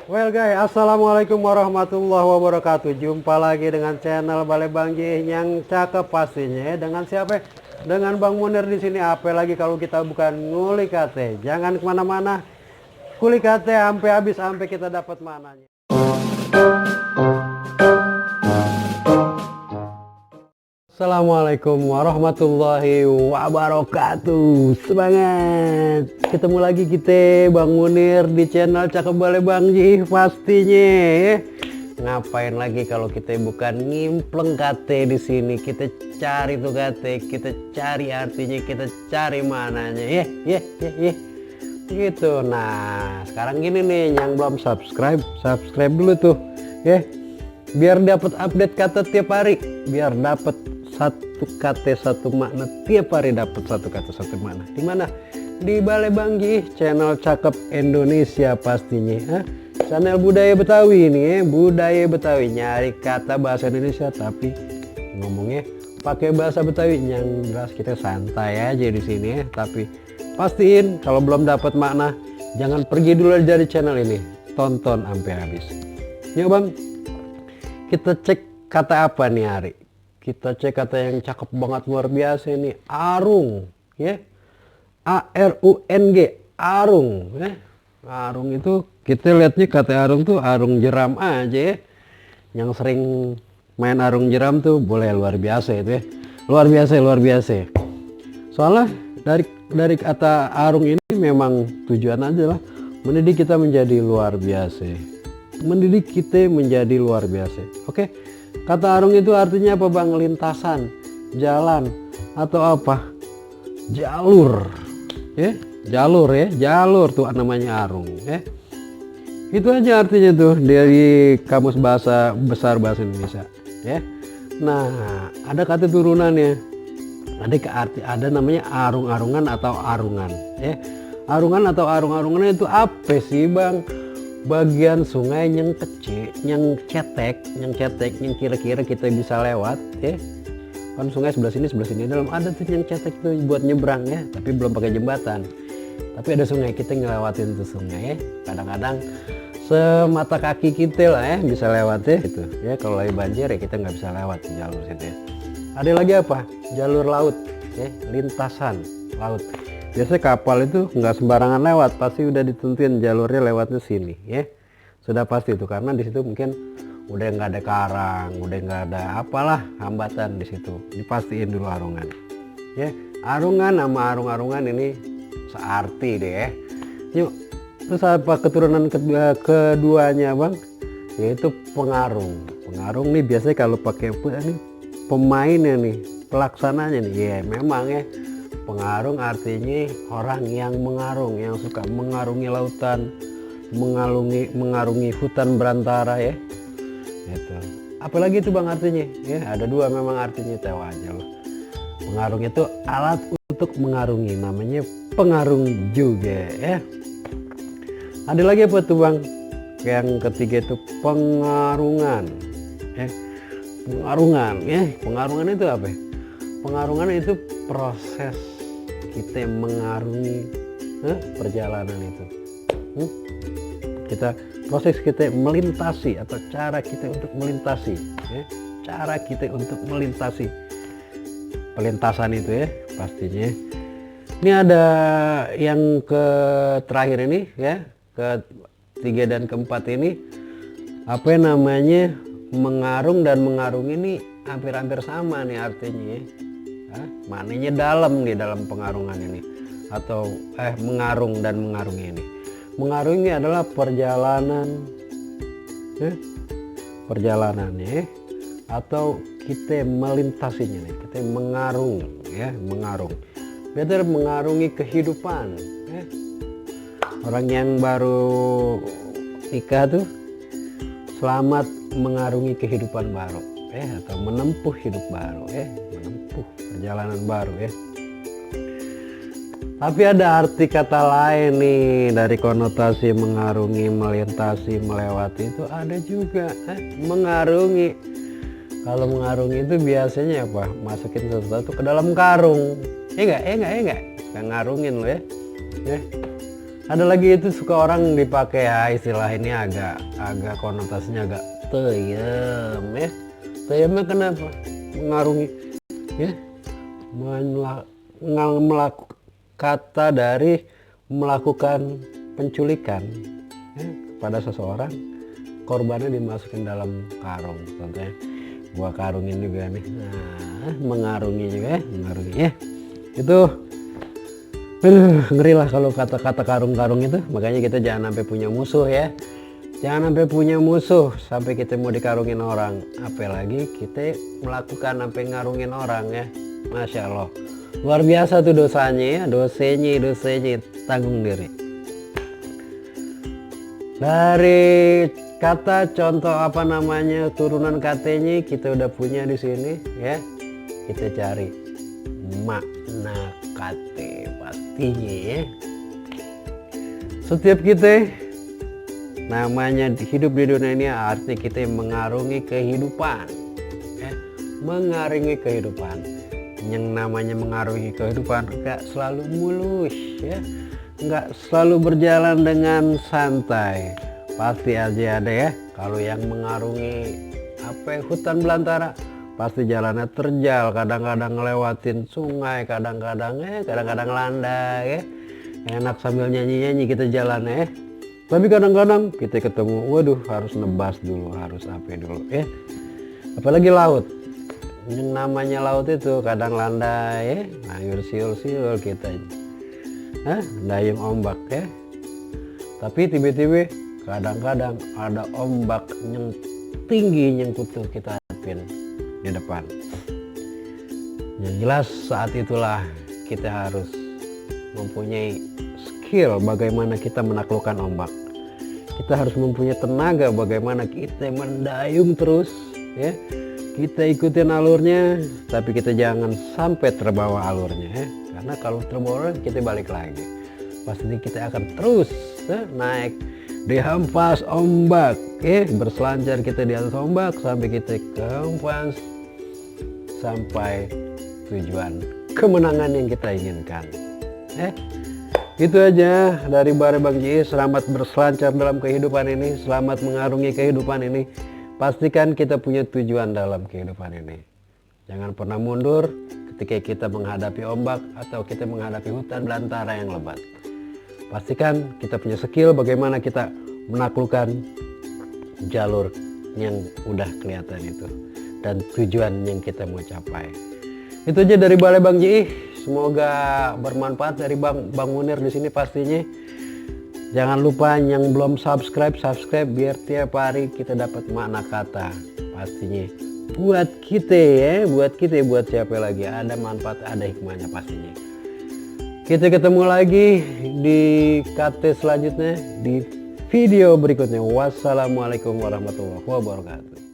Well guys, assalamualaikum warahmatullahi wabarakatuh. Jumpa lagi dengan channel Balai Bang J yang cakep pastinya. Dengan siapa? Dengan Bang Munir di sini. Apa lagi kalau kita bukan ngulik kate. Jangan kemana-mana. Kulik kate sampai habis sampai kita dapat mananya. Assalamualaikum warahmatullahi wabarakatuh. Semangat. Ketemu lagi kita Bang Munir di channel Cakep Balai Bang Ji pastinya. Ngapain lagi kalau kita bukan ngimpleng kate di sini. Kita cari tuh kate, kita cari artinya, kita cari mananya. Gitu. Nah, sekarang gini nih yang belum subscribe dulu tuh. Biar dapat update kata tiap hari, biar dapat satu kata satu makna tiap hari, dapat satu kata satu makna. Di mana? Di Balai Bang Ji, channel Cakep Indonesia pastinya. Channel budaya Betawi ini, budaya Betawi, nyari kata bahasa Indonesia tapi ngomongnya pakai bahasa Betawi. Yang jelas kita santai aja di sini ya. Tapi pastiin kalau belum dapat makna, jangan pergi dulu dari channel ini, tonton sampai habis. Yuk Bang, kita cek kata apa nih hari? Kita cek kata yang cakep banget luar biasa ini, arung, ya. A-R-U-N-G, arung, ya. Arung itu kita lihatnya kata arung tuh arung jeram aja ya. Yang sering main arung jeram tuh boleh luar biasa itu ya. Luar biasa. Soalnya dari kata arung ini memang tujuan aja lah mendidik kita menjadi luar biasa. Mendidik kita menjadi luar biasa. Oke. Kata arung itu artinya apa Bang? Lintasan, jalan, atau apa? Jalur. Ya, jalur tuh namanya arung ya. Itu aja artinya tuh dari Kamus Bahasa Besar Bahasa Indonesia ya. Nah, ada kata turunannya. Ada namanya arung-arungan atau arungan ya. Arungan atau arung-arungan itu apa sih Bang? Bagian sungai yang kecil, yang cetek, yang kira-kira kita bisa lewat ya. Kan sungai sebelah sini dalam ada tuh yang cetek tuh buat nyebrang ya, tapi belum pakai jembatan. Tapi ada sungai, kita ngelewatin tuh sungai ya. Kadang-kadang semata kaki kita lah ya bisa lewat ya gitu. Ya kalau lagi banjir ya kita nggak bisa lewat di jalur situ ya. Ada lagi apa? Jalur laut ya, lintasan laut. Biasanya kapal itu nggak sembarangan lewat, pasti udah ditentuin jalurnya lewatnya sini ya. Sudah pasti itu karena di situ mungkin udah nggak ada karang, udah nggak ada apalah hambatan di situ. Dipastiin dulu arungan. Ya, arungan sama arung-arungan ini searti deh ya. Yuk, terus apa keturunan keduanya Bang? Yaitu pengarung. Pengarung nih biasanya kalau pakai ini pemainnya nih, pelaksananya nih. Ya, memang ya. Pengarung artinya orang yang mengarung, yang suka mengarungi lautan, mengarungi hutan belantara ya. Gitu. Apalagi itu Bang artinya? Ya, ada dua memang artinya, tahu aja loh. Pengarung itu alat untuk mengarungi, namanya pengarung juga ya. Ada lagi apa tuh Bang? Yang ketiga itu pengarungan. Ya. Pengarungan ya. Pengarungan itu apa? Pengarungan itu proses kita mengarungi perjalanan itu. Proses kita melintasi atau cara kita untuk melintasi ya. Cara kita untuk melintasi pelintasan itu ya pastinya. Ini ada yang terakhir ini ya, ketiga dan keempat ini apa namanya, mengarung dan mengarungi ini hampir-hampir sama nih artinya ya. Maknanya dalam di dalam pengarungan ini atau mengarung dan mengarungi ini. Mengarungi adalah perjalanannya atau kita melintasinya nih, kita mengarung ya, mengarung. Better mengarungi kehidupan ya. Orang yang baru nikah tuh selamat mengarungi kehidupan baru atau menempuh hidup baru menempuh perjalanan baru ya. Tapi ada arti kata lain nih dari konotasi mengarungi, melintasi, melewati itu ada juga mengarungi. Kalau mengarungi itu biasanya apa? Masukin sesuatu ke dalam karung. Enggak. Ngarungin lo ya. Ada lagi itu suka orang dipakai ya, istilah ini agak konotasinya agak teyem ya. Teyemnya kenapa? Mengarungi ya, melakukan kata dari melakukan penculikan ya, pada seseorang, korbannya dimasukin dalam karung. Contohnya gua karungin juga nih, nah, mengarungi juga ya, mengarungi ya. Itu ngeri lah kalau kata-kata karung-karung itu. Makanya kita jangan sampai punya musuh ya, jangan sampai punya musuh sampai kita mau dikarungin orang, apalagi kita melakukan sampai ngarungin orang ya. Masya Allah, luar biasa tuh dosanya ya, dosanya tanggung diri. Dari kata contoh apa namanya turunan katanya kita udah punya di sini ya. Kita cari makna kate pastinya ya. Setiap kita namanya hidup di dunia ini arti kita mengarungi kehidupan ya. Mengarungi kehidupan. Yang namanya mengarungi kehidupan gak selalu mulus ya, nggak selalu berjalan dengan santai, pasti aja ada ya. Kalau yang mengarungi hutan belantara pasti jalannya terjal, kadang-kadang ngelewatin sungai, kadang-kadang landai ya, enak sambil nyanyi-nyanyi kita jalan ya. Tapi kadang-kadang kita ketemu, waduh harus nebas dulu, harus apa dulu ya. Apalagi laut, yang namanya laut itu kadang landai ya, ngayur siul-siul kita dayung ombak ya. Tapi tiba-tiba kadang-kadang ada ombak yang tinggi yang kutu kita hadapin di depan. Yang jelas saat itulah kita harus mempunyai skill bagaimana kita menaklukkan ombak. Kita harus mempunyai tenaga bagaimana kita mendayung terus ya. Kita ikutin alurnya, tapi kita jangan sampai terbawa alurnya ya. Karena kalau terbawa kita balik lagi, pasti kita akan terus naik dihempas ombak ya. Berselancar kita di atas ombak sampai kita kehempas sampai tujuan kemenangan yang kita inginkan. Itu aja dari Bare Bang Ji. Selamat berselancar dalam kehidupan ini, selamat mengarungi kehidupan ini. Pastikan kita punya tujuan dalam kehidupan ini. Jangan pernah mundur ketika kita menghadapi ombak atau kita menghadapi hutan belantara yang lebat. Pastikan kita punya skill bagaimana kita menaklukkan jalur yang udah kelihatan itu dan tujuan yang kita mau capai. Itu aja dari Balai Bang Ji. Semoga bermanfaat dari Bang Munir di sini pastinya. Jangan lupa yang belum subscribe biar tiap hari kita dapat makna kata pastinya. Buat kita ya, buat siapa lagi, ada manfaat, ada hikmahnya pastinya. Kita ketemu lagi di KT selanjutnya di video berikutnya. Wassalamualaikum warahmatullahi wabarakatuh.